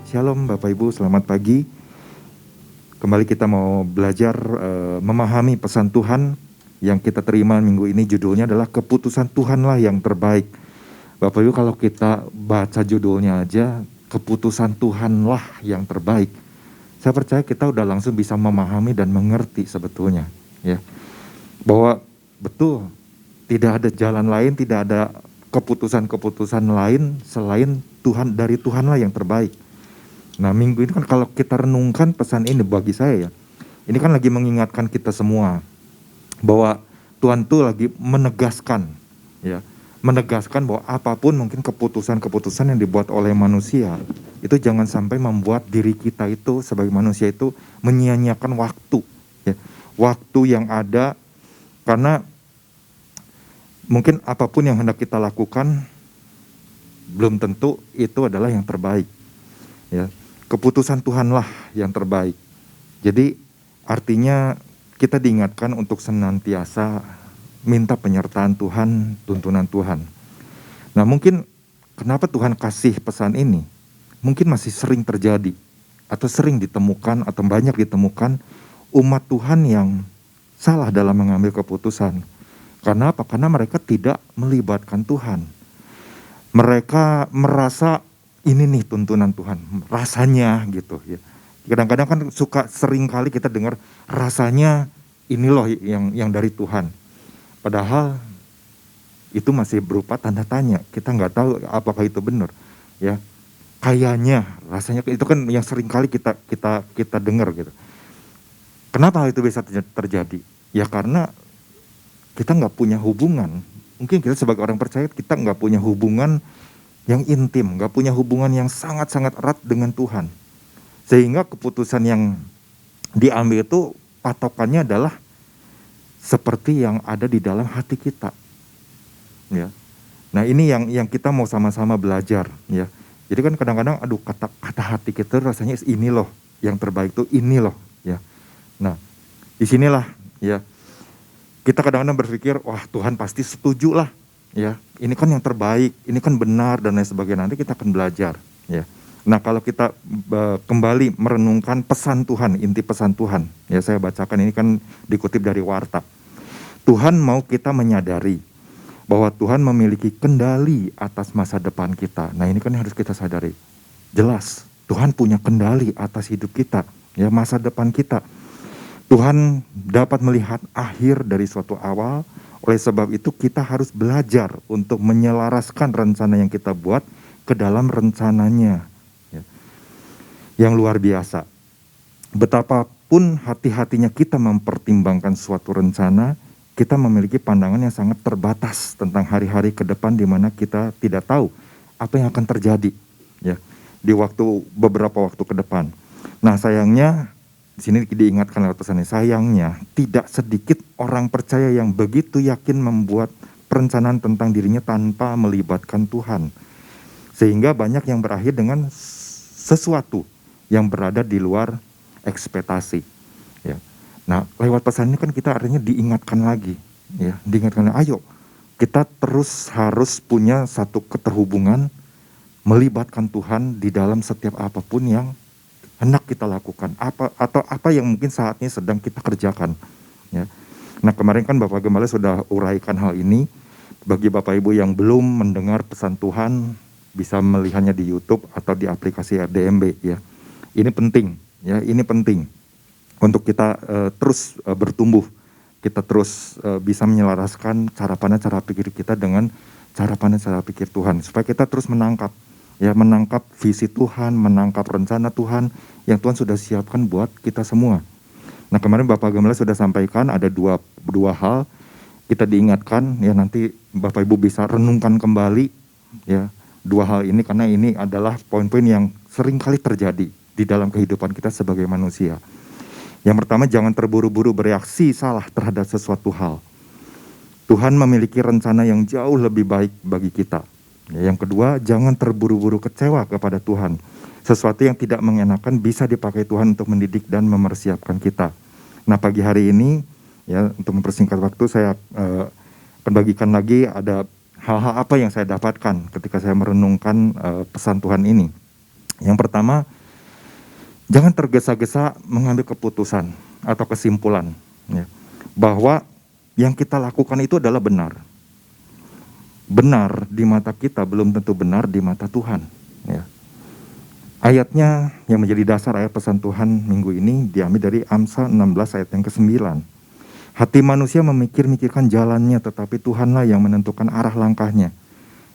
Shalom Bapak Ibu, selamat pagi. Kembali kita mau belajar memahami pesan Tuhan yang kita terima minggu ini. Judulnya adalah keputusan Tuhanlah yang terbaik. Bapak Ibu, kalau kita baca judulnya aja, keputusan Tuhanlah yang terbaik, saya percaya kita udah langsung bisa memahami dan mengerti sebetulnya, ya, bahwa betul tidak ada jalan lain, tidak ada keputusan-keputusan lain selain Tuhan, dari Tuhanlah yang terbaik. Nah, minggu ini kan kalau kita renungkan pesan ini, bagi saya ya, ini kan lagi mengingatkan kita semua bahwa Tuhan tuh lagi menegaskan, ya, menegaskan bahwa apapun mungkin keputusan-keputusan yang dibuat oleh manusia itu jangan sampai membuat diri kita itu sebagai manusia itu menyia-nyiakan waktu, ya, waktu yang ada, karena mungkin apapun yang hendak kita lakukan belum tentu itu adalah yang terbaik, ya. Keputusan Tuhanlah yang terbaik. Jadi artinya kita diingatkan untuk senantiasa minta penyertaan Tuhan, tuntunan Tuhan. Nah, mungkin kenapa Tuhan kasih pesan ini? Mungkin masih sering terjadi atau sering ditemukan atau banyak ditemukan umat Tuhan yang salah dalam mengambil keputusan. Karena apa? Karena mereka tidak melibatkan Tuhan. Mereka merasa ini nih tuntunan Tuhan, rasanya gitu ya. Kadang-kadang kan sering kali kita dengar rasanya ini loh yang dari Tuhan. Padahal itu masih berupa tanda tanya. Kita nggak tahu apakah itu benar, ya. Kayaknya, rasanya itu kan yang sering kali kita dengar gitu. Kenapa hal itu bisa terjadi? Ya karena kita nggak punya hubungan. Mungkin kita sebagai orang percaya kita nggak punya hubungan yang intim, nggak punya hubungan yang sangat-sangat erat dengan Tuhan. Sehingga keputusan yang diambil itu patokannya adalah seperti yang ada di dalam hati kita, ya. Nah, ini yang kita mau sama-sama belajar, ya. Jadi kan kadang-kadang aduh kata hati kita rasanya ini loh yang terbaik tuh, ini loh, ya. Nah, disinilah, ya, kita kadang-kadang berpikir wah Tuhan pasti setuju lah, ya, ini kan yang terbaik, ini kan benar dan lain sebagainya. Nanti kita akan belajar, ya. Nah, kalau kita kembali merenungkan pesan Tuhan, inti pesan Tuhan, ya, saya bacakan ini kan dikutip dari Warta. Tuhan mau kita menyadari bahwa Tuhan memiliki kendali atas masa depan kita. Nah, ini kan harus kita sadari. Jelas, Tuhan punya kendali atas hidup kita, ya, masa depan kita. Tuhan dapat melihat akhir dari suatu awal. Oleh sebab itu kita harus belajar untuk menyelaraskan rencana yang kita buat ke dalam rencananya, ya, yang luar biasa. Betapapun hati-hatinya kita mempertimbangkan suatu rencana, kita memiliki pandangan yang sangat terbatas tentang hari-hari ke depan di mana kita tidak tahu apa yang akan terjadi, ya, di beberapa waktu ke depan. Nah, sayangnya di sini diingatkan lewat pesannya, sayangnya tidak sedikit orang percaya yang begitu yakin membuat perencanaan tentang dirinya tanpa melibatkan Tuhan. Sehingga banyak yang berakhir dengan sesuatu yang berada di luar ekspektasi, ya. Nah, lewat pesan ini kan kita artinya diingatkan lagi, ya, diingatkan, ayo kita terus harus punya satu keterhubungan, melibatkan Tuhan di dalam setiap apapun yang hendak kita lakukan, apa yang mungkin saatnya sedang kita kerjakan, ya. Nah, kemarin kan Bapak Gembala sudah uraikan hal ini. Bagi Bapak Ibu yang belum mendengar pesan Tuhan, bisa melihatnya di YouTube atau di aplikasi RDMB, ya. Ini penting, ya, ini penting untuk kita terus bertumbuh. Kita terus bisa menyelaraskan cara pandang, cara pikir kita dengan cara pandang, cara pikir Tuhan, supaya kita terus menangkap, ya, menangkap visi Tuhan, menangkap rencana Tuhan yang Tuhan sudah siapkan buat kita semua. Nah, kemarin Bapak Gembala sudah sampaikan ada dua hal. Kita diingatkan, ya, nanti Bapak Ibu bisa renungkan kembali, ya, dua hal ini, karena ini adalah poin-poin yang sering kali terjadi di dalam kehidupan kita sebagai manusia. Yang pertama, jangan terburu-buru bereaksi salah terhadap sesuatu hal. Tuhan memiliki rencana yang jauh lebih baik bagi kita. Yang kedua, jangan terburu-buru kecewa kepada Tuhan. Sesuatu yang tidak mengenakan bisa dipakai Tuhan untuk mendidik dan mempersiapkan kita. Nah, pagi hari ini, ya, untuk mempersingkat waktu, saya akan bagikan lagi ada hal-hal apa yang saya dapatkan ketika saya merenungkan pesan Tuhan ini. Yang pertama, Jangan tergesa-gesa mengambil keputusan atau kesimpulan, ya, bahwa yang kita lakukan itu adalah benar. Benar di mata kita belum tentu benar di mata Tuhan. Ya. Ayatnya yang menjadi dasar ayat pesan Tuhan minggu ini diambil dari Amsal 16 ayat yang ke-9. Hati manusia memikir-mikirkan jalannya, tetapi Tuhanlah yang menentukan arah langkahnya.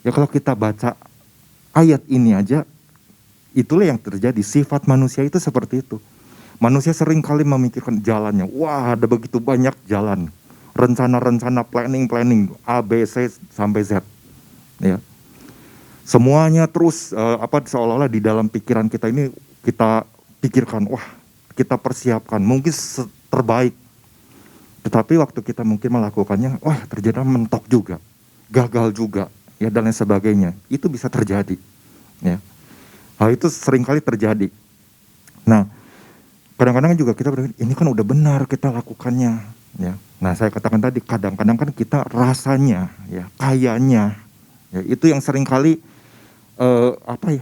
Ya, kalau kita baca ayat ini aja, itulah yang terjadi. Sifat manusia itu seperti itu. Manusia sering kali memikirkan jalannya. Wah, ada begitu banyak jalan. Rencana-rencana, planning A, B, C sampai Z. Ya. Semuanya terus seolah-olah di dalam pikiran kita ini kita pikirkan, wah, kita persiapkan, mungkin terbaik. Tetapi waktu kita mungkin melakukannya, wah, ternyata mentok juga, gagal juga, ya, dan lain sebagainya. Itu bisa terjadi. Ya. Hal itu seringkali terjadi. Nah, kadang-kadang juga kita berpikir, ini kan udah benar kita lakukannya. Ya. Nah, saya katakan tadi, kadang-kadang kan kita rasanya, ya, kayaknya, ya, itu yang seringkali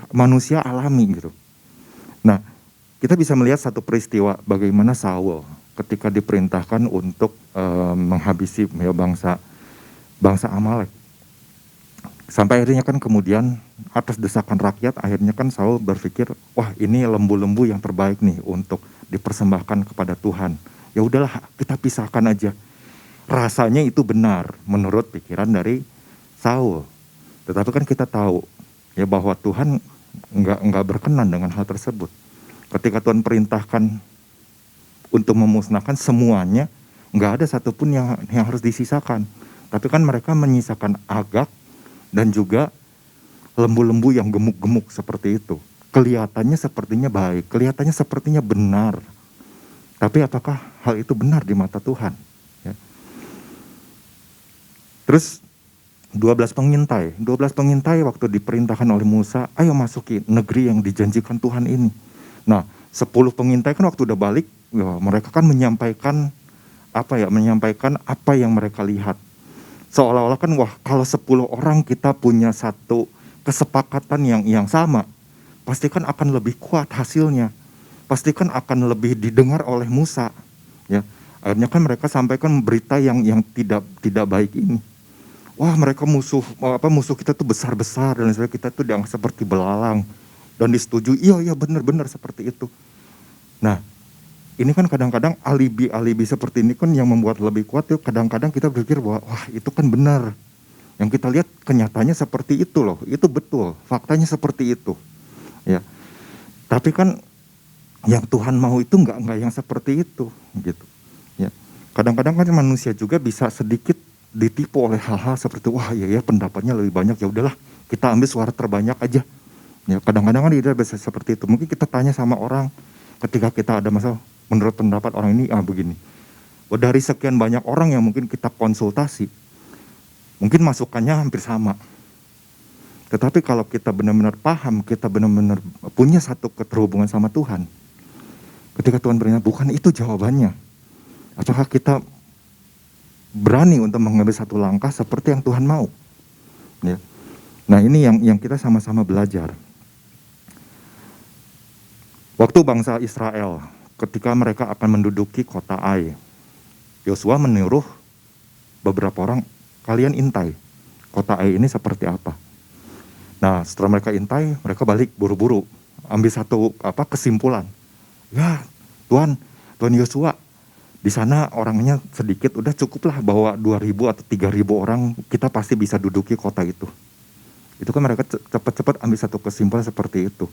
manusia alami gitu. Nah, kita bisa melihat satu peristiwa bagaimana Saul ketika diperintahkan untuk menghabisi, ya, bangsa Amalek. Sampai akhirnya kan kemudian atas desakan rakyat, akhirnya kan Saul berpikir, wah, ini lembu-lembu yang terbaik nih untuk dipersembahkan kepada Tuhan. Ya udahlah, kita pisahkan aja. Rasanya itu benar menurut pikiran dari Saul. Tetapi kan kita tahu, ya, bahwa Tuhan nggak berkenan dengan hal tersebut. Ketika Tuhan perintahkan untuk memusnahkan semuanya, nggak ada satupun yang harus disisakan. Tapi kan mereka menyisakan Agag dan juga lembu-lembu yang gemuk-gemuk seperti itu. Kelihatannya sepertinya baik, kelihatannya sepertinya benar. Tapi apakah hal itu benar di mata Tuhan? Ya. Terus 12 pengintai waktu diperintahkan oleh Musa, ayo masuki negeri yang dijanjikan Tuhan ini. Nah, 10 pengintai kan waktu udah balik, ya, mereka kan menyampaikan apa yang mereka lihat. Seolah-olah kan, wah, kalau 10 orang kita punya satu kesepakatan yang sama, pasti kan akan lebih kuat hasilnya. Pasti kan akan lebih didengar oleh Musa. Ya, akhirnya kan mereka sampaikan berita yang tidak baik ini. Wah, mereka musuh kita tuh besar-besar dan sebagainya, kita tuh dianggap seperti belalang dan disetujui. Iya benar-benar seperti itu. Nah, ini kan kadang-kadang alibi seperti ini kan yang membuat lebih kuat. Tuh kadang-kadang kita berpikir bahwa, wah, itu kan benar. Yang kita lihat kenyataannya seperti itu loh. Itu betul, faktanya seperti itu. Ya. Tapi kan yang Tuhan mau itu enggak yang seperti itu gitu. Ya. Kadang-kadang kan manusia juga bisa sedikit ditipu oleh hal-hal seperti, wah, ya pendapatnya lebih banyak, ya udahlah kita ambil suara terbanyak aja. Ya, kadang-kadang kan tidak bisa seperti itu. Mungkin kita tanya sama orang ketika kita ada masalah, menurut pendapat orang ini begini. Dari sekian banyak orang yang mungkin kita konsultasi, mungkin masukannya hampir sama. Tetapi kalau kita benar-benar paham, kita benar-benar punya satu keterhubungan sama Tuhan, ketika Tuhan berkata, bukan itu jawabannya. Apakah kita berani untuk mengambil satu langkah seperti yang Tuhan mau? Ya. Nah, ini yang kita sama-sama belajar. Waktu bangsa Israel, ketika mereka akan menduduki kota Ai, Yosua menyuruh beberapa orang, kalian intai kota Ai ini seperti apa. Nah, setelah mereka intai, mereka balik buru-buru, ambil satu kesimpulan. Ya, Tuhan Yosua, di sana orangnya sedikit, udah cukuplah bawa 2.000 atau 3.000 orang, kita pasti bisa duduki kota itu. Itu kan mereka cepat-cepat ambil satu kesimpulan seperti itu.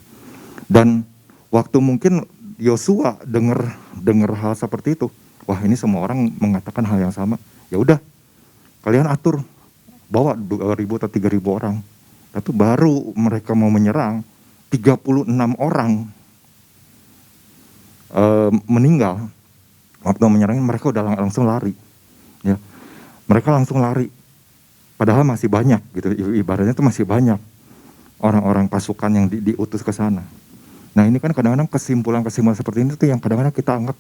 Dan waktu mungkin Yosua dengar hal seperti itu, wah, ini semua orang mengatakan hal yang sama. Ya udah, kalian atur, bawa 2.000 atau 3.000 orang. Tapi baru mereka mau menyerang, 36 orang meninggal. Waktu menyerang mereka udah langsung lari. Ya. Mereka langsung lari. Padahal masih banyak gitu, ibaratnya itu masih banyak orang-orang pasukan yang diutus ke sana. Nah, ini kan kadang-kadang kesimpulan-kesimpulan seperti ini tuh yang kadang-kadang kita anggap,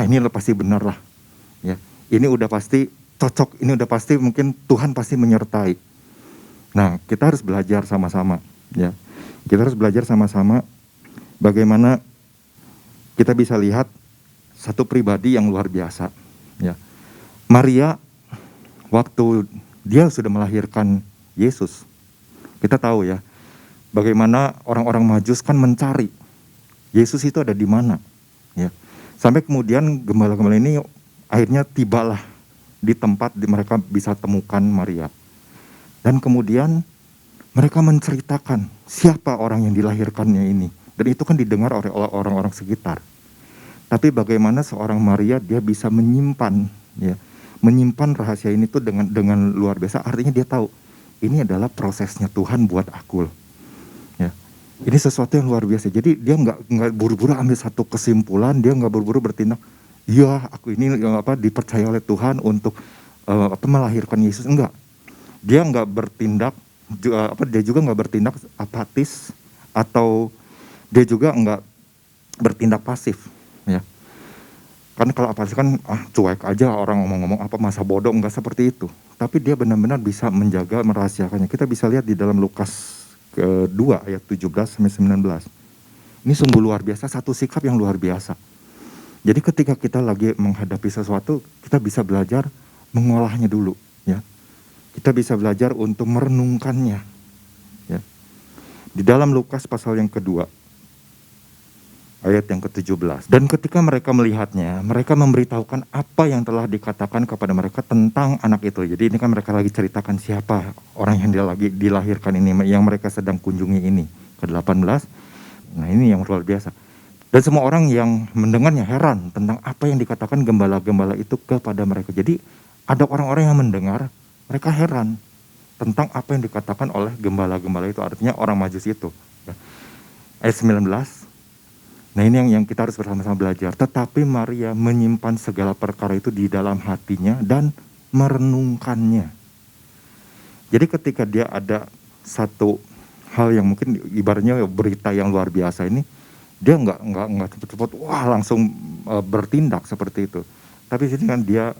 ini pasti benar lah. Ya. Ini udah pasti cocok, ini udah pasti mungkin Tuhan pasti menyertai. Nah, kita harus belajar sama-sama, ya. Kita harus belajar sama-sama bagaimana kita bisa lihat satu pribadi yang luar biasa. Ya. Maria, waktu dia sudah melahirkan Yesus, kita tahu ya, bagaimana orang-orang Majus kan mencari Yesus itu ada di mana. Ya. Sampai kemudian gembala-gembala ini akhirnya tibalah di tempat mereka bisa temukan Maria. Dan kemudian mereka menceritakan siapa orang yang dilahirkannya ini. Dan itu kan didengar oleh orang-orang sekitar. Tapi bagaimana seorang Maria dia bisa menyimpan, ya, menyimpan rahasia ini tuh dengan luar biasa. Artinya dia tahu ini adalah prosesnya Tuhan buat aku. Ya, ini sesuatu yang luar biasa. Jadi dia nggak buru-buru ambil satu kesimpulan, dia nggak buru-buru bertindak. Iya, aku ini dipercaya oleh Tuhan untuk melahirkan Yesus. Enggak, dia nggak bertindak. Dia juga nggak bertindak apatis atau dia juga nggak bertindak pasif, ya. Kan kalau apatis kan cuek aja orang ngomong-ngomong apa masa bodoh, nggak seperti itu. Tapi dia benar-benar bisa menjaga merahasiakannya. Kita bisa lihat di dalam Lukas ke-2 ayat 17 sampai 19. Ini sungguh luar biasa, satu sikap yang luar biasa. Jadi ketika kita lagi menghadapi sesuatu, kita bisa belajar mengolahnya dulu, ya. Kita bisa belajar untuk merenungkannya. Ya. Di dalam Lukas pasal yang kedua, ayat yang ke-17. Dan ketika mereka melihatnya, mereka memberitahukan apa yang telah dikatakan kepada mereka tentang anak itu. Jadi ini kan mereka lagi ceritakan siapa orang yang dia lagi dilahirkan ini, yang mereka sedang kunjungi ini. Ke-18, nah ini yang luar biasa. Dan semua orang yang mendengarnya heran tentang apa yang dikatakan gembala-gembala itu kepada mereka. Jadi ada orang-orang yang mendengar, mereka heran tentang apa yang dikatakan oleh gembala-gembala itu, artinya orang Majus itu. Ayat 19, nah ini yang kita harus bersama-sama belajar. Tetapi Maria menyimpan segala perkara itu di dalam hatinya dan merenungkannya. Jadi ketika dia ada satu hal yang mungkin ibaratnya berita yang luar biasa ini, dia nggak cepat-cepat langsung bertindak seperti itu. Tapi sini kan dia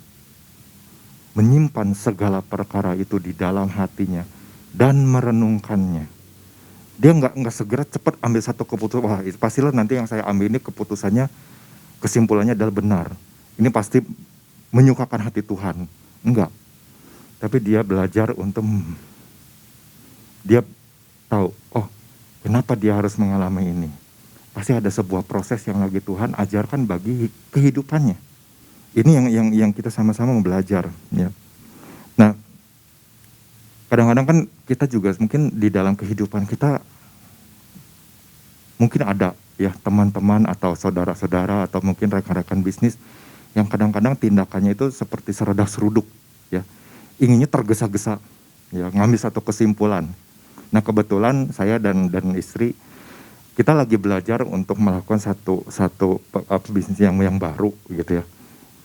menyimpan segala perkara itu di dalam hatinya dan merenungkannya. Dia nggak segera cepat ambil satu keputusan. Wah, pastilah nanti yang saya ambil ini keputusannya, kesimpulannya adalah benar. Ini pasti menyukakan hati Tuhan. Enggak. Tapi dia belajar untuk dia tahu, kenapa dia harus mengalami ini. Pasti ada sebuah proses yang lagi Tuhan ajarkan bagi kehidupannya. Ini yang kita sama-sama mau belajar, ya. Nah, kadang-kadang kan kita juga mungkin di dalam kehidupan kita mungkin ada ya teman-teman atau saudara-saudara atau mungkin rekan-rekan bisnis yang kadang-kadang tindakannya itu seperti seredak-seruduk, ya. Inginnya tergesa-gesa, ya, ngambil satu kesimpulan. Nah, kebetulan saya dan istri kita lagi belajar untuk melakukan satu bisnis yang baru gitu ya.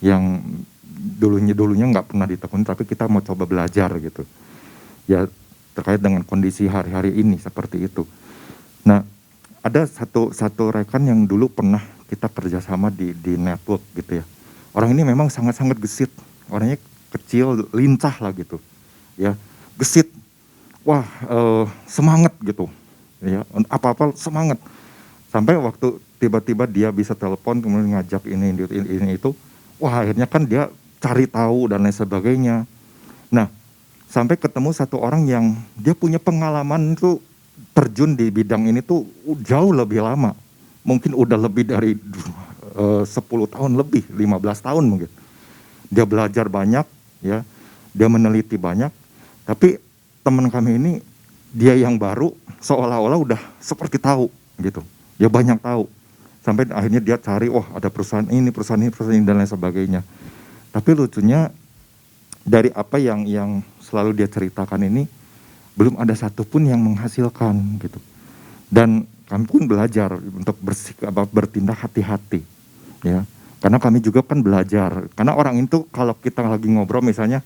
Yang dulunya nggak pernah ditekuni, tapi kita mau coba belajar gitu. Ya terkait dengan kondisi hari-hari ini seperti itu. Nah, ada satu rekan yang dulu pernah kita kerjasama di network gitu ya. Orang ini memang sangat-sangat gesit, orangnya kecil, lincah lah gitu, ya, gesit. Wah, semangat gitu, ya, apa-apa semangat. Sampai waktu tiba-tiba dia bisa telepon kemudian ngajak ini itu. Wah, akhirnya kan dia cari tahu dan lain sebagainya. Nah, sampai ketemu satu orang yang dia punya pengalaman tuh terjun di bidang ini tuh jauh lebih lama. Mungkin udah lebih dari 10 tahun lebih, 15 tahun mungkin. Dia belajar banyak, ya. Dia meneliti banyak. Tapi teman kami ini dia yang baru seolah-olah udah seperti tahu gitu. Dia banyak tahu. Sampai akhirnya dia cari, ada perusahaan ini dan lain sebagainya. Tapi lucunya dari apa yang selalu dia ceritakan ini, belum ada satupun yang menghasilkan gitu. Dan kami pun belajar untuk bertindak hati-hati, ya. Karena kami juga kan belajar. Karena orang itu kalau kita lagi ngobrol misalnya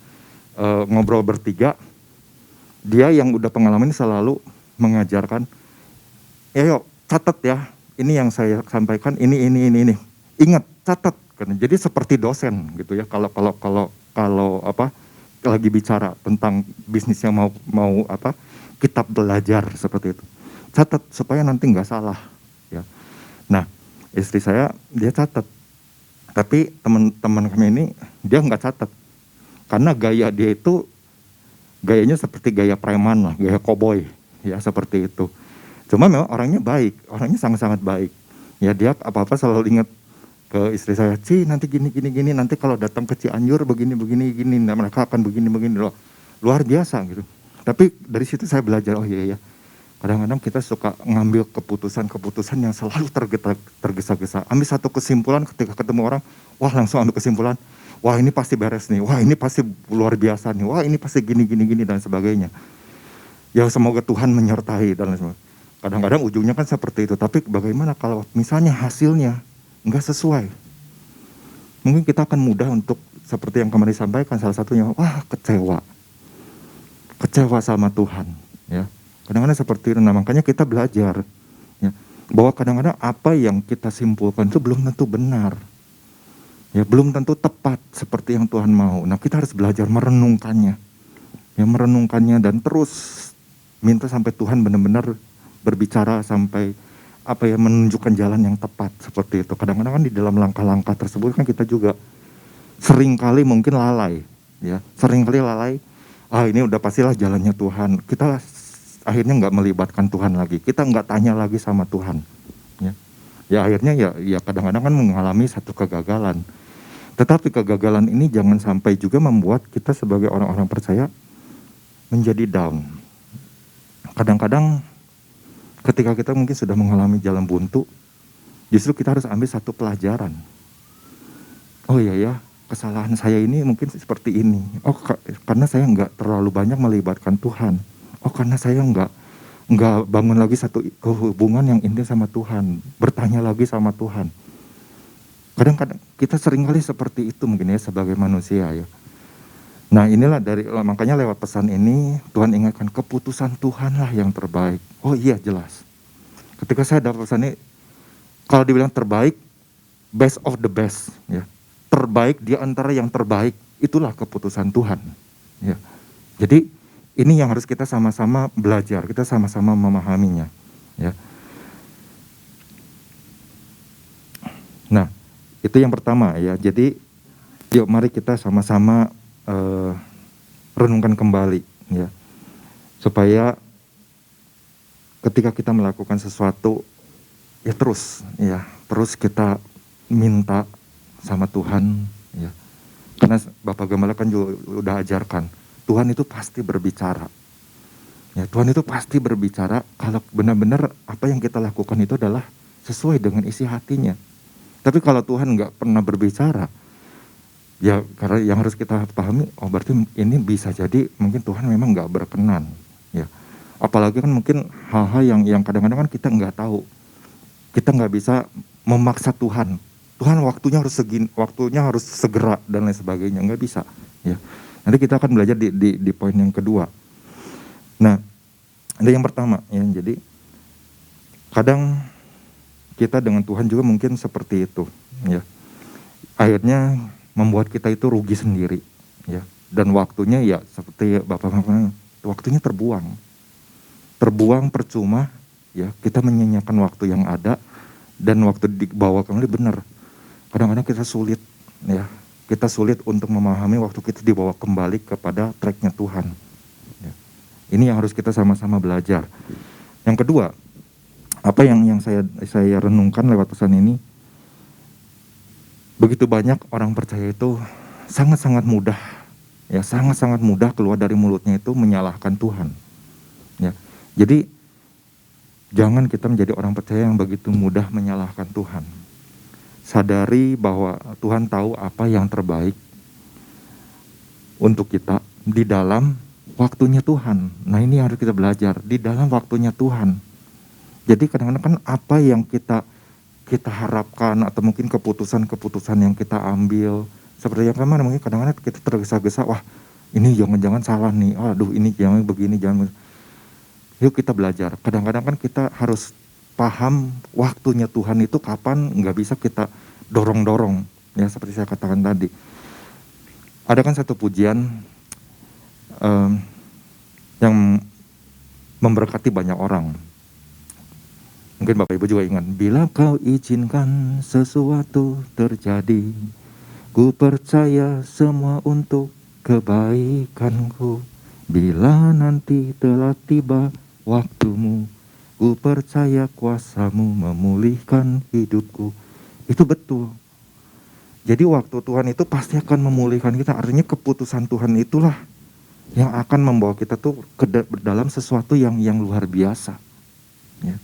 ngobrol bertiga, dia yang udah pengalaman ini selalu mengajarkan, yuk catat ya. Ini yang saya sampaikan, ini. Ingat, catat. Jadi seperti dosen gitu ya. Kalau lagi bicara tentang bisnis yang mau kitab belajar seperti itu. Catat supaya nanti nggak salah. Ya. Nah, Istri saya dia catat, tapi teman-teman kami ini dia nggak catat, karena gaya dia itu gayanya seperti gaya preman lah, gaya koboi, ya seperti itu. Cuma memang orangnya baik, orangnya sangat-sangat baik. Ya dia apa-apa selalu ingat ke istri saya, nanti gini, nanti kalau datang ke Cianjur begini, nah mereka akan begini loh. Luar biasa gitu. Tapi dari situ saya belajar, oh iya, kadang-kadang kita suka ngambil keputusan yang selalu tergesa-gesa. Ambil satu kesimpulan ketika ketemu orang, wah langsung ambil kesimpulan, wah ini pasti beres nih, wah ini pasti luar biasa nih, wah ini pasti gini dan sebagainya. Ya semoga Tuhan menyertai dan lain sebagainya. Kadang-kadang ujungnya kan seperti itu, tapi bagaimana kalau misalnya hasilnya nggak sesuai? Mungkin kita akan mudah untuk seperti yang kemarin disampaikan, salah satunya, wah kecewa sama Tuhan, ya. Kadang-kadang seperti itu. Nah makanya kita belajar, ya, bahwa kadang-kadang apa yang kita simpulkan itu belum tentu benar, ya, belum tentu tepat seperti yang Tuhan mau. Nah kita harus belajar merenungkannya, ya, dan terus minta sampai Tuhan benar-benar berbicara sampai menunjukkan jalan yang tepat seperti itu. Kadang-kadang kan di dalam langkah-langkah tersebut kan kita juga seringkali mungkin lalai, ya, ini udah pastilah jalannya Tuhan. Kita akhirnya nggak melibatkan Tuhan lagi, kita nggak tanya lagi sama Tuhan, ya akhirnya ya kadang-kadang kan mengalami satu kegagalan. Tetapi kegagalan ini jangan sampai juga membuat kita sebagai orang-orang percaya menjadi down. Kadang-kadang ketika kita mungkin sudah mengalami jalan buntu, justru kita harus ambil satu pelajaran. Oh iya, kesalahan saya ini mungkin seperti ini. Oh karena saya nggak terlalu banyak melibatkan Tuhan. Oh karena saya nggak bangun lagi satu hubungan yang intim sama Tuhan, bertanya lagi sama Tuhan. Kadang-kadang kita seringkali seperti itu mungkin ya sebagai manusia ya. Nah inilah makanya lewat pesan ini Tuhan ingatkan keputusan Tuhan lah yang terbaik. Oh iya jelas. Ketika saya dapat pesan ini, kalau dibilang terbaik, best of the best, ya, terbaik di antara yang terbaik, itulah keputusan Tuhan. Ya. Jadi ini yang harus kita sama-sama belajar, kita sama-sama memahaminya. Ya. Nah, itu yang pertama ya. Jadi, yuk mari kita sama-sama renungkan kembali, ya, supaya ketika kita melakukan sesuatu, ya terus kita minta sama Tuhan, ya. Karena Bapak Gembala kan juga udah ajarkan, Tuhan itu pasti berbicara. Ya, Tuhan itu pasti berbicara kalau benar-benar apa yang kita lakukan itu adalah sesuai dengan isi hatinya. Tapi kalau Tuhan nggak pernah berbicara, ya karena yang harus kita pahami, oh berarti ini bisa jadi mungkin Tuhan memang nggak berkenan. Ya, apalagi kan mungkin hal-hal yang kadang-kadang kan kita nggak tahu, kita nggak bisa memaksa Tuhan. Tuhan waktunya harus segera dan lain sebagainya, nggak bisa. Ya. Nanti kita akan belajar di poin yang kedua. Nah, ada yang pertama ya, jadi kadang kita dengan Tuhan juga mungkin seperti itu, ya. Akhirnya membuat kita itu rugi sendiri, ya. Dan waktunya ya seperti Bapak-bapak, waktunya terbuang percuma, ya. Kita menyanyiakan waktu yang ada dan waktu dibawa kembali benar. Kadang-kadang kita sulit, ya. Kita sulit untuk memahami waktu kita dibawa kembali kepada tracknya Tuhan. Ya. Ini yang harus kita sama-sama belajar. Yang kedua, apa yang saya renungkan lewat pesan ini, begitu banyak orang percaya itu sangat-sangat mudah, ya sangat-sangat mudah keluar dari mulutnya itu menyalahkan Tuhan. Ya, jadi jangan kita menjadi orang percaya yang begitu mudah menyalahkan Tuhan. Sadari bahwa Tuhan tahu apa yang terbaik untuk kita di dalam waktunya Tuhan. Nah ini harus kita belajar di dalam waktunya Tuhan. Jadi kadang-kadang kan apa yang kita harapkan atau mungkin keputusan-keputusan yang kita ambil seperti yang kemarin mungkin kadang-kadang kita tergesa-gesa, wah ini jangan-jangan salah nih, aduh ini jangan begini, jangan. Yuk kita belajar. Kadang-kadang kan kita harus paham waktunya Tuhan itu kapan, nggak bisa kita dorong-dorong, ya seperti saya katakan tadi. Ada kan satu pujian yang memberkati banyak orang. Mungkin Bapak Ibu juga ingat, bila kau izinkan sesuatu terjadi, ku percaya semua untuk kebaikanku. Bila nanti telah tiba waktumu, ku percaya kuasamu memulihkan hidupku. Itu betul. Jadi waktu Tuhan itu pasti akan memulihkan kita. Artinya keputusan Tuhan itulah yang akan membawa kita tuh ke dalam sesuatu yang luar biasa. Ya.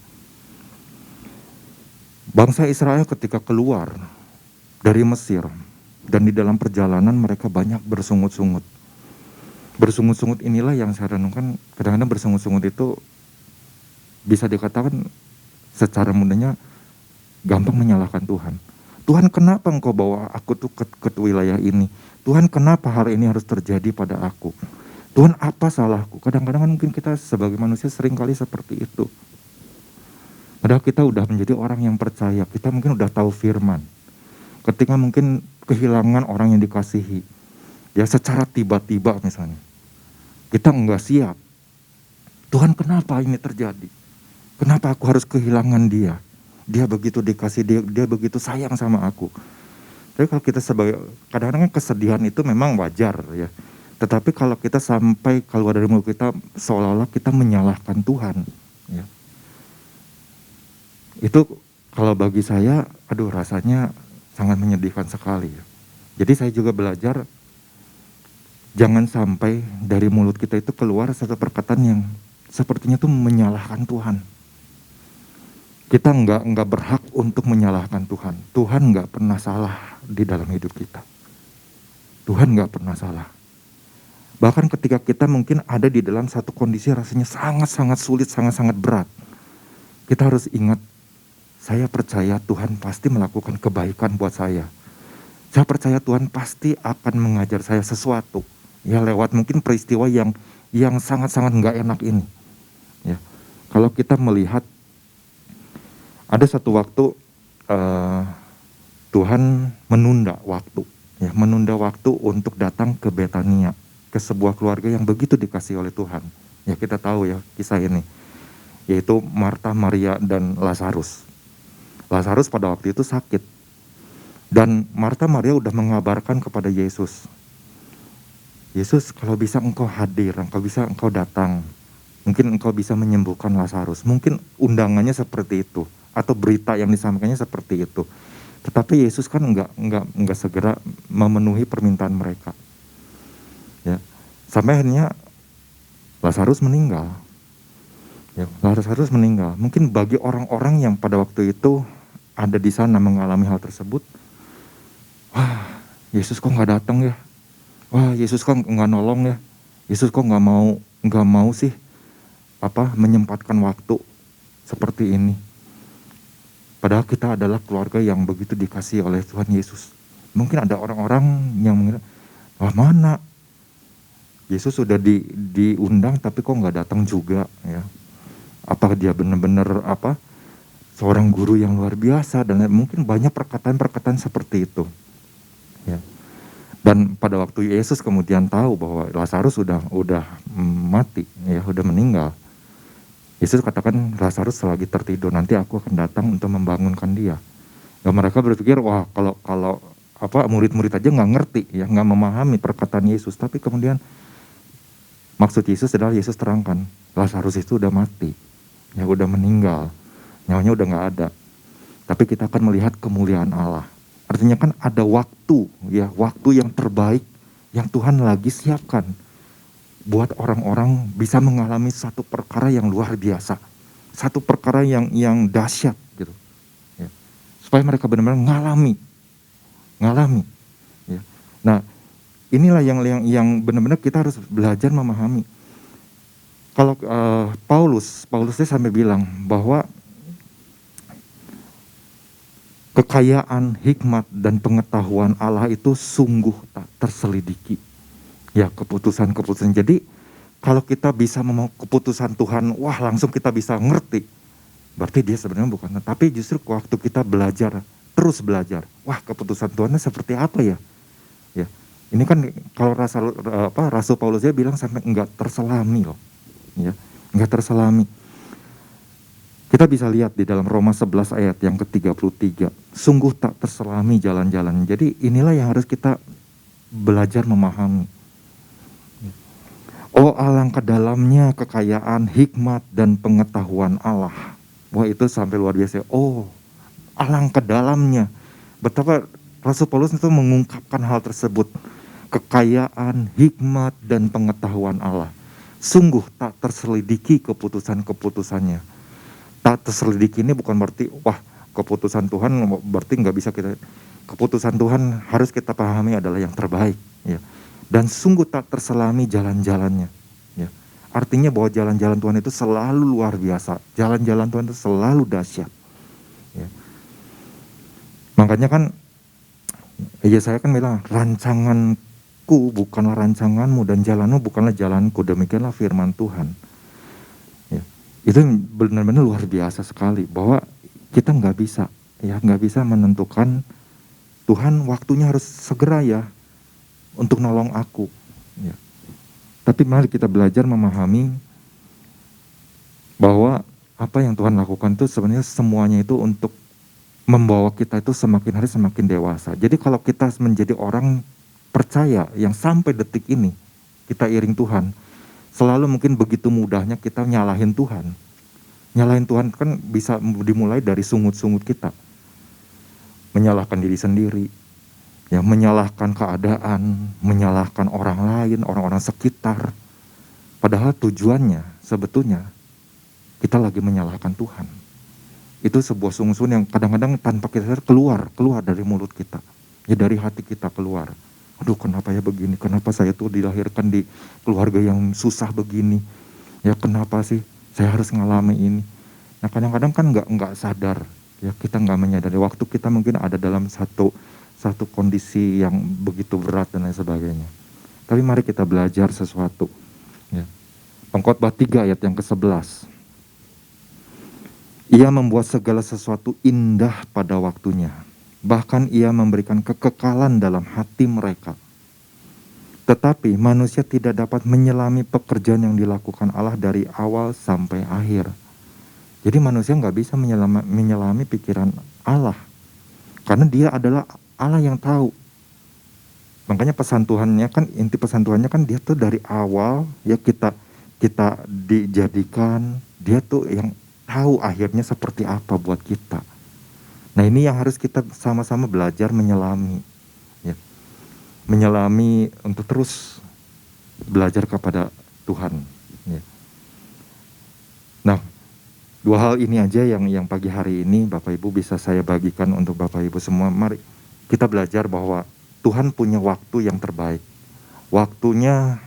Bangsa Israel ketika keluar dari Mesir dan di dalam perjalanan mereka banyak bersungut-sungut. Bersungut-sungut inilah yang saya renungkan, kadang-kadang bersungut-sungut itu bisa dikatakan secara mudahnya gampang menyalahkan Tuhan. Tuhan, kenapa engkau bawa aku tuh ke wilayah ini? Tuhan, kenapa hal ini harus terjadi pada aku? Tuhan, apa salahku? Kadang-kadang mungkin kita sebagai manusia sering kali seperti itu. Padahal kita udah menjadi orang yang percaya, kita mungkin udah tahu firman. Ketika mungkin kehilangan orang yang dikasihi, ya secara tiba-tiba misalnya, kita enggak siap. Tuhan, kenapa ini terjadi? Kenapa aku harus kehilangan dia? Dia begitu dikasih, dia begitu sayang sama aku. Tapi kalau kita sebagai, kadang-kadang kesedihan itu memang wajar ya. Tetapi kalau kita sampai keluar dari mulut kita seolah-olah kita menyalahkan Tuhan, ya. Itu kalau bagi saya, aduh rasanya sangat menyedihkan sekali. Ya. Jadi saya juga belajar jangan sampai dari mulut kita itu keluar satu perkataan yang sepertinya itu menyalahkan Tuhan. Kita nggak berhak untuk menyalahkan Tuhan. Tuhan nggak pernah salah di dalam hidup kita. Tuhan nggak pernah salah. Bahkan ketika kita mungkin ada di dalam satu kondisi rasanya sangat-sangat sulit, sangat-sangat berat. Kita harus ingat, saya percaya Tuhan pasti melakukan kebaikan buat saya. Saya percaya Tuhan pasti akan mengajar saya sesuatu. Ya lewat mungkin peristiwa yang sangat-sangat nggak enak ini. Ya. Kalau kita melihat ada satu waktu Tuhan menunda waktu, ya, menunda waktu untuk datang ke Betania, ke sebuah keluarga yang begitu dikasihi oleh Tuhan. Ya kita tahu ya kisah ini, yaitu Marta, Maria, dan Lazarus. Lazarus pada waktu itu sakit, dan Marta, Maria udah mengabarkan kepada Yesus, Yesus kalau bisa engkau hadir, engkau datang, mungkin engkau bisa menyembuhkan Lazarus. Mungkin undangannya seperti itu, atau berita yang disampaikannya seperti itu. Tetapi Yesus kan enggak segera memenuhi permintaan mereka. Ya. Sampai akhirnya Lazarus meninggal. Ya, Lazarus meninggal. Mungkin bagi orang-orang yang pada waktu itu ada di sana mengalami hal tersebut, wah, Yesus kok nggak datang ya? Wah, Yesus kok nggak nolong ya? Yesus kok nggak mau sih menyempatkan waktu seperti ini? Padahal kita adalah keluarga yang begitu dikasihi oleh Tuhan Yesus. Mungkin ada orang-orang yang mengira, wah mana? Yesus sudah diundang tapi kok nggak datang juga ya? Apa dia benar-benar seorang guru yang luar biasa, dan mungkin banyak perkataan-perkataan seperti itu. Ya. Dan pada waktu Yesus kemudian tahu bahwa Lazarus udah mati, ya udah meninggal. Yesus katakan, Lazarus lagi tertidur, nanti aku akan datang untuk membangunkan dia. Dan mereka berpikir, wah kalau murid-murid aja nggak ngerti, ya nggak memahami perkataan Yesus. Tapi kemudian maksud Yesus adalah Yesus terangkan, Lazarus itu udah mati, ya udah meninggal, nyawanya udah nggak ada. Tapi kita akan melihat kemuliaan Allah. Artinya kan ada waktu, ya waktu yang terbaik yang Tuhan lagi siapkan buat orang-orang bisa mengalami satu perkara yang luar biasa, satu perkara yang dahsyat gitu, ya. Supaya mereka benar-benar ngalami, ya. Nah, inilah yang benar-benar kita harus belajar memahami. Kalau Paulusnya sampai bilang bahwa kekayaan, hikmat, dan pengetahuan Allah itu sungguh tak terselidiki. Ya, keputusan-keputusan. Jadi kalau kita bisa mau keputusan Tuhan, wah langsung kita bisa ngerti. Berarti dia sebenarnya bukan. Tapi justru waktu kita belajar, terus belajar, wah keputusan Tuhannya seperti apa ya? Ya, ini kan kalau Rasul Paulusnya bilang sampai enggak terselami loh. Ya, enggak terselami. Kita bisa lihat di dalam Roma 11 ayat yang ke-33. Sungguh tak terselami jalan-jalan. Jadi inilah yang harus kita belajar memahami. Oh, alangkah dalamnya kekayaan, hikmat, dan pengetahuan Allah. Wah, itu sampai luar biasa. Oh, alangkah dalamnya. Betapa Rasul Paulus itu mengungkapkan hal tersebut. Kekayaan, hikmat, dan pengetahuan Allah. Sungguh tak terselidiki keputusan-keputusannya. Tak terselidiki ini bukan berarti, wah, keputusan Tuhan berarti nggak bisa kita. Keputusan Tuhan harus kita pahami adalah yang terbaik. Ya. Dan sungguh tak terselami jalan-jalannya. Ya. Artinya bahwa jalan-jalan Tuhan itu selalu luar biasa. Jalan-jalan Tuhan itu selalu dahsyat. Ya. Makanya kan, ya saya kan bilang, rancanganku bukanlah rancanganmu dan jalanmu bukanlah jalanku. Demikianlah firman Tuhan. Ya. Itu benar-benar luar biasa sekali. Bahwa kita nggak bisa menentukan Tuhan waktunya harus segera ya. Untuk nolong aku. Ya. Tapi mari kita belajar memahami bahwa apa yang Tuhan lakukan itu sebenarnya semuanya itu untuk membawa kita itu semakin hari semakin dewasa. Jadi kalau kita menjadi orang percaya yang sampai detik ini kita iring Tuhan, selalu mungkin begitu mudahnya kita nyalahin Tuhan. Nyalahin Tuhan kan bisa dimulai dari sungut-sungut kita. Menyalahkan diri sendiri. Ya, menyalahkan keadaan, menyalahkan orang lain, orang-orang sekitar. Padahal tujuannya sebetulnya kita lagi menyalahkan Tuhan. Itu sebuah sungguh-sungguh yang kadang-kadang tanpa kita sadar keluar dari mulut kita. Ya dari hati kita keluar. Aduh, kenapa ya begini? Kenapa saya tuh dilahirkan di keluarga yang susah begini? Ya kenapa sih saya harus ngalami ini? Nah kadang-kadang kan nggak sadar. Ya kita nggak menyadari waktu kita mungkin ada dalam satu kondisi yang begitu berat dan lain sebagainya. Tapi mari kita belajar sesuatu. Ya. Pengkhotbah 3 ayat yang ke-11. Ia membuat segala sesuatu indah pada waktunya. Bahkan ia memberikan kekekalan dalam hati mereka. Tetapi manusia tidak dapat menyelami pekerjaan yang dilakukan Allah dari awal sampai akhir. Jadi manusia nggak bisa menyelami pikiran Allah. Karena dia adalah Allah yang tahu. Makanya pesan Tuhannya kan, inti pesan Tuhannya kan dia tuh dari awal ya kita dijadikan, dia tuh yang tahu akhirnya seperti apa buat kita. Nah ini yang harus kita sama-sama belajar menyelami. Ya. Menyelami untuk terus belajar kepada Tuhan. Ya. Nah 2 hal ini aja yang pagi hari ini Bapak Ibu bisa saya bagikan untuk Bapak Ibu semua. Mari kita belajar bahwa Tuhan punya waktu yang terbaik. Waktunya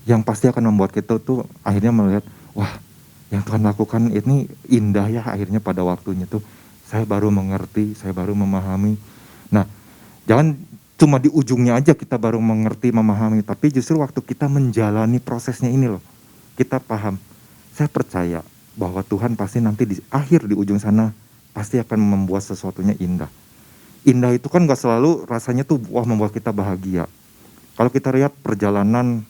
yang pasti akan membuat kita tuh akhirnya melihat, wah yang Tuhan lakukan ini indah ya akhirnya pada waktunya tuh. Saya baru mengerti, saya baru memahami. Nah jangan cuma di ujungnya aja kita baru mengerti, memahami. Tapi justru waktu kita menjalani prosesnya ini loh. Kita paham, saya percaya bahwa Tuhan pasti nanti di akhir di ujung sana pasti akan membuat sesuatunya indah. Indah itu kan gak selalu rasanya tuh wah membuat kita bahagia. Kalau kita lihat perjalanan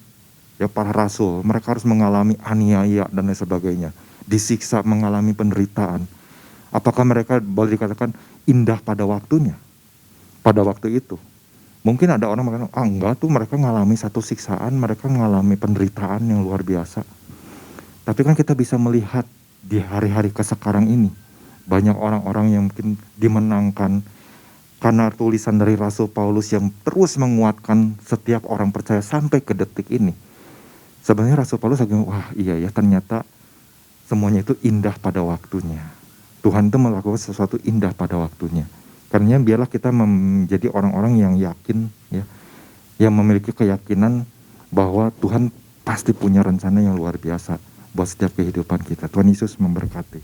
ya para rasul, mereka harus mengalami aniaya dan lain sebagainya. Disiksa, mengalami penderitaan. Apakah mereka boleh dikatakan indah pada waktunya? Pada waktu itu. Mungkin ada orang mengatakan, enggak tuh mereka mengalami satu siksaan, mereka mengalami penderitaan yang luar biasa. Tapi kan kita bisa melihat di hari-hari kesekarang ini, banyak orang-orang yang mungkin dimenangkan, karena tulisan dari Rasul Paulus yang terus menguatkan setiap orang percaya sampai ke detik ini. Sebenarnya Rasul Paulus lagi, wah iya ya ternyata semuanya itu indah pada waktunya. Tuhan itu melakukan sesuatu indah pada waktunya. Karena biarlah kita menjadi orang-orang yang yakin, ya, yang memiliki keyakinan bahwa Tuhan pasti punya rencana yang luar biasa buat setiap kehidupan kita. Tuhan Yesus memberkati.